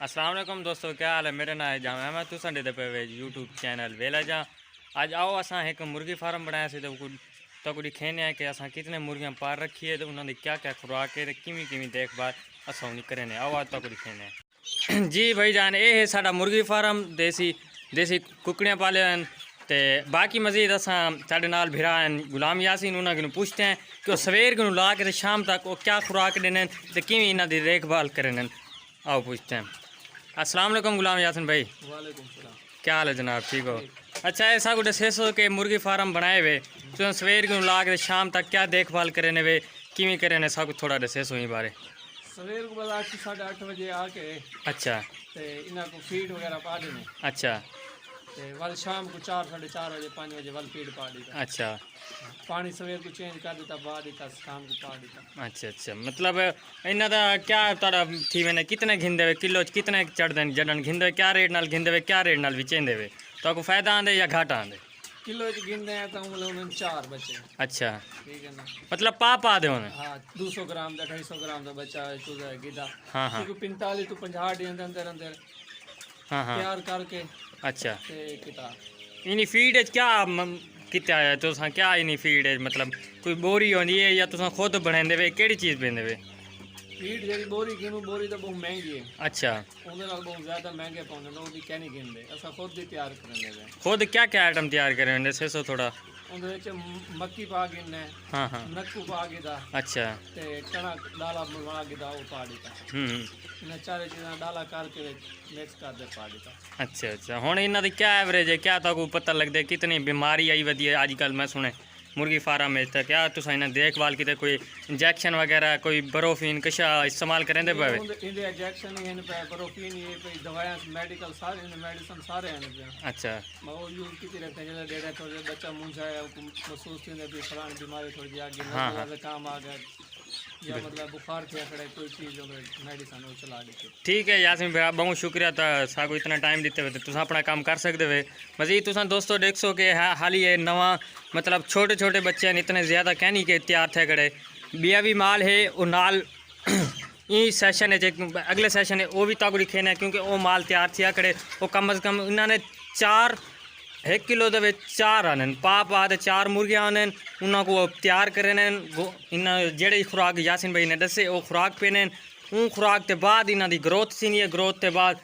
अस्सलाम वालेकुम दोस्तों, क्या हाल है। मेरा नाम है जामा अहमद, तुम दे पे यूट्यूब चैनल वेला जा। आज आओ असा एक मुर्गी फार्म बनाया से तो कुछ खेने है कि असा कितने मुर्गियां पाल रखी है तो उन्होंने क्या क्या खुराक है किमी किमी देखभाल असा उन्हें करें। आओ आज तो कुछ खेने है जी भाई जान, ये है साडा मुर्गी फार्म। देसी देसी कुकड़ियाँ पाले हैं तो बाकी मजीद असा साढ़े नाल भिरा हैं गुलाम यासीन, उन्होंने पूछते हैं कि सवेर को ला के शाम तक वो क्या खुराक देने तो किमें इन्हों की देखभाल करें। आओ पूछते हैं। अस्सलाम वालेकुम गुलाम यासिन भाई। वालेकुम सलाम। क्या हाल है जनाब, ठीक हो? अच्छा, ऐसा कुछ दसो कि मुर्गी फार्म बनाए हुए तो सवेर को ला के शाम तक क्या देखभाल करें वे किमें करें, सब कुछ थोड़ा दसो ही बारे। सवेर को बस 8 साढ़े 8 बजे आके अच्छा ते इन्हों को फीड वगैरह पा देने। अच्छा ते वल शाम को 4 साढ़े 4 बजे 5 बजे वल फीड पा दी। अच्छा पानी सवेर को चेंज कर देता, बाद देता, शाम को पा देता। अच्छा अच्छा, मतलब इन्हों का क्या तारा थी मैंने कितने घिंदे वे किलो कितने चढ़ते हैं जडन घिंदे क्या रेट नाल घिंदे वे क्या रेट नाल बेचेंदे वे तो आपको फायदा आंदे या घाटा आंदे? किलो गिनते हैं तो मतलब उन्होंने 4 बच्चे। अच्छा, ठीक है ना। मतलब पा दे उन्हें। हाँ 200 ग्राम का 250 ग्राम का बच्चा चूजा गिदा। हाँ हाँ 45 तो 50 दिन के अंदर अंदर हाँ हाँ तैयार करके अच्छा। ते किता इन्हीं फीड क्या कितना है तो क्या इन्हीं फीड है, मतलब कोई बोरी होनी है या तुम खुद बनाते वे केड़ी चीज़ पींदे वे? फीड जी बोरी किनू बोरी तो बहुत महंगी है। अच्छा, ਉਹਦੇ ਨਾਲ ਬਹੁਤ ਜ਼ਿਆਦਾ ਮਹਿੰਗੇ ਪਾਉਂਦੇ ਨੇ, ਉਹਦੀ ਕਹਿ ਨਹੀਂ ਗਿਣਦੇ, ਅਸਾਂ ਖੁਦ ਹੀ ਤਿਆਰ ਕਰਨੇ ਨੇ। खुद क्या क्या आइटम तैयार करें जैसे सो थोड़ा? ਉਹਦੇ ਵਿੱਚ ਮੱਕੀ ਪਾ ਗਿਣਨੇ, हाँ हाँ ਨੱਕੂ ਪਾ ਗਿਦਾ अच्छा ਤੇ ਕਣਕ ਦਾਲਾ ਬਣਾ ਗਿਦਾ ਉਹ ਪਾ ਦਿੱਤਾ। ਇਹਨਾਂ ਚਾਰੇ ਚੀਜ਼ਾਂ डाला करके मिक्स कर दे पा ਦਿੱਤਾ। अच्छा अच्छा। हुण इन्हां दी क्या एवरेज है, क्या ताको पता लगता है कितनी बीमारी आई वधी है आजकल? मैं सुने मुर्गी फार्म में तो क्या तुस इन्हां देखभाल की कोई इंजैक्शन वगैरह कोई बरोफीन कशा इस्तेमाल करेंदे पवे? ਇਹਦੇ ਇੰਜੈਕਸ਼ਨ ਹੀ ਹਨ ਪਏ, ਬਰੋਫੀਨ ਇਹ ਪਈ, ਦਵਾਈਆਂ ਮੈਡੀਕਲ ਸਾਰੇ ਨੇ, ਮੈਡੀਸਨ ਸਾਰੇ ਹਨ ਪਏ। अच्छा मैं वो यूज की रखते हैं जैसे डेढ़ थोड़े बच्चा मुंह है महसूस थी भी फलानी बीमारी थोड़ी जी आगे हाँ, हाँ। काम आ गया या मतलब बुखार थे खड़े कोई चीज़ मेडिसन वो चला देते। ठीक है यासीन भाई, बहुत शुक्रिया था साको इतना टाइम देते हुए तुम अपना काम कर सकते हुए। मजीद तुम दोस्तों देख सो कि हाल ही नवा मतलब छोटे छोटे बच्चे हैं इतने ज़्यादा कह नहीं के तैयार थे खड़े बिया भी माल है और नाल ई सैशन है अगले सैशन है वो भी ताकू लिखे ने क्योंकि वो माल तैयार थे खड़े वो कम अज़ कम इन्होंने 4 1 किलो दे 4 आने पा तो 4 मुर्गियाँ आने उन्होंने को तैयार करे इन्हें जेड़ी खुराक यासिन भाई ने दसे वो खुराक पेने उन खुराक के बाद इन्हों की ग्रोथ सी नहीं है, ग्रोथ के बाद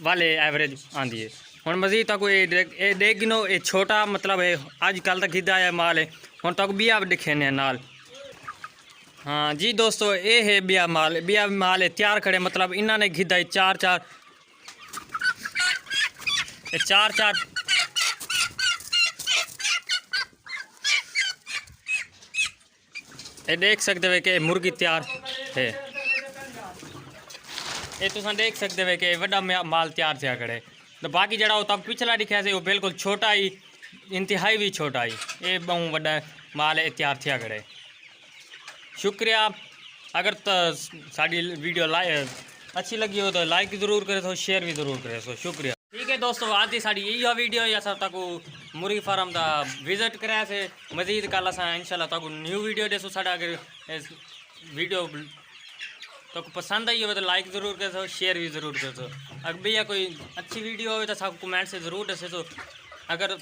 वाले एवरेज आती है। हुण मजीद तक ये देख गिनो ये छोटा मतलब है अजकल तक गिदा है माल है हुण तक बिया दिखेने नाल। हाँ जी दोस्तों, ये है बिया माल है तैयार खड़े मतलब इन्होंने गिदा 4 ये देख सकते हो कि मुर्गी तैयार है। ये तुम देख सकते हो कि वड्डा माल तैयार थे खड़े तो बाकी जरा तब पिछला दिखा से वो बिल्कुल छोटा ही इंतहाई भी छोटा ही ये बहुत वड्डा माल है तैयार थे खड़े। शुक्रिया। अगर तो साड़ी वीडियो अच्छी लगी हो तो लाइक ज़रूर करे तो शेयर भी ज़रूर करे तो शुक्रिया। ठीक है दोस्तों, आज की साड़ी यही वीडियो या सब तक मुर्गी फार्म का विजिट कराया से मजीद कल अस इंशाल्लाह तक न्यू वीडियो दसो। साढ़ा अगर वीडियो तो पसंद आई हो तो लाइक ज़रूर कर दो, शेयर भी ज़रूर कर दो। अगर भैया कोई अच्छी वीडियो हो तो सब कमेंट से ज़रूर दसे। तो अगर